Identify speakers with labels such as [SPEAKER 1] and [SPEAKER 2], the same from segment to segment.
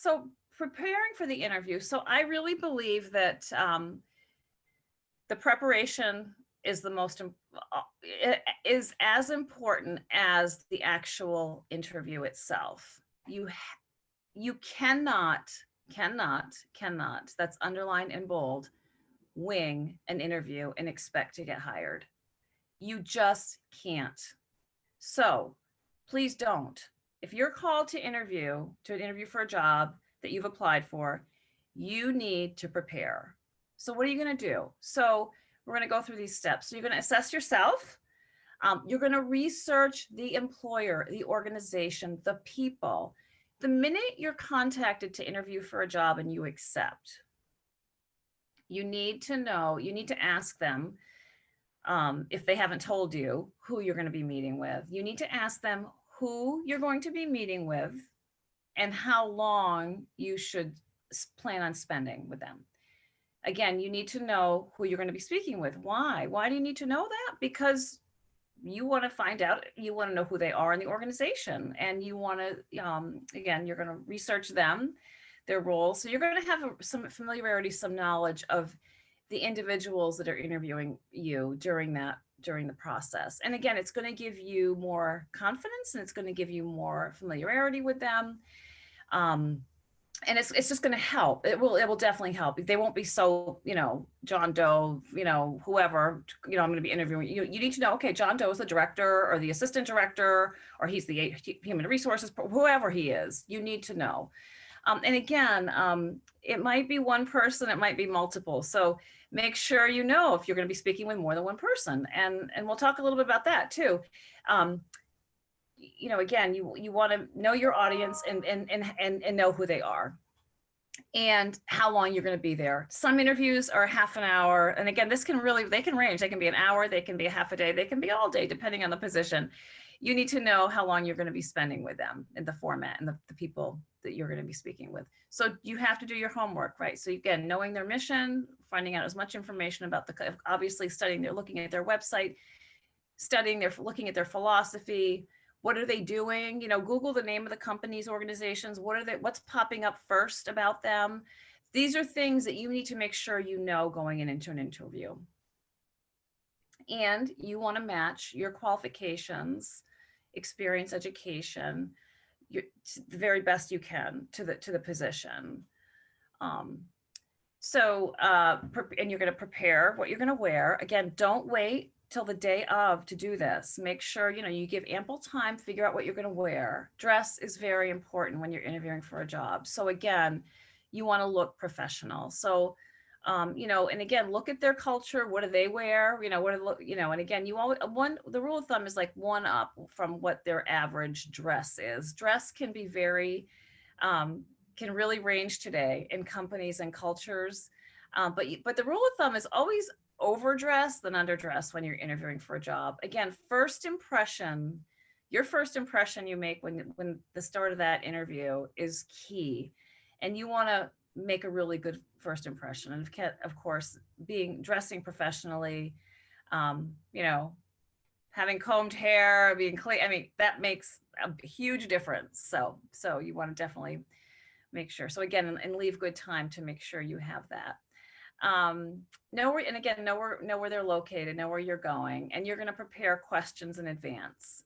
[SPEAKER 1] So preparing for the interview. So I really believe that the preparation is the most is as important as the actual interview itself. You cannot, that's underlined in bold, wing an interview and expect to get hired. You just can't. So please don't. If you're called to an interview for a job that you've applied for, you need to prepare. So what are you going to do? So we're going to go through these steps. So you're going to assess yourself. You're going to research the employer, the organization, the people. The minute you're contacted to interview for a job and you accept, you need to ask them, if they haven't told you who you're going to be meeting with. You need to ask them who you're going to be meeting with and how long you should plan on spending with them. Again, you need to know who you're going to be speaking with. Why? Why do you need to know that? Because you want to find out, you want to know who they are in the organization, and you want to, again, you're going to research them, their roles. So you're going to have some familiarity, some knowledge of the individuals that are interviewing you during the process. And again, it's going to give you more confidence and it's going to give you more familiarity with them. And it's just going to help. It will definitely help. They won't be so, John Doe, whoever, I'm going to be interviewing you. You need to know, okay, John Doe is the director or the assistant director, or he's the human resources, whoever he is, you need to know. And again, it might be one person, it might be multiple. So make sure you know if you're going to be speaking with more than one person. And we'll talk a little bit about that too. Again, you want to know your audience and know who they are and how long you're going to be there. Some interviews are half an hour. And again, they can range. They can be an hour, they can be a half a day, they can be all day, depending on the position. You need to know how long you're going to be spending with them in the format and the people that you're going to be speaking with. So you have to do your homework, right? So again, knowing their mission, finding out as much information about obviously looking at their website, looking at their philosophy. What are they doing? Google the name of the companies, organizations. What's popping up first about them? These are things that you need to make sure you know going into an interview. And you want to match your qualifications, experience, education, the very best you can to the position. And you're going to prepare what you're going to wear. Again, don't wait till the day of to do this. Make sure, you give ample time, figure out what you're going to wear. Dress is very important when you're interviewing for a job. So again, you want to look professional. So, and again, look at their culture. What do they wear? And again, the rule of thumb is like one up from what their average dress is. Dress can be can really range today in companies and cultures. But the rule of thumb is always overdress than underdress when you're interviewing for a job. Again, your first impression you make when the start of that interview is key. And you want to make a really good first impression. And of course, dressing professionally, having combed hair, being clean, that makes a huge difference. So you want to definitely make sure. So again, and leave good time to make sure you have that. Know where they're located, know where you're going, and you're going to prepare questions in advance.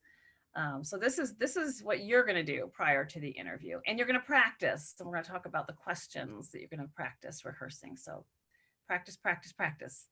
[SPEAKER 1] So this is what you're going to do prior to the interview, and you're going to practice. And we're going to talk about the questions that you're going to practice rehearsing. So practice, practice, practice.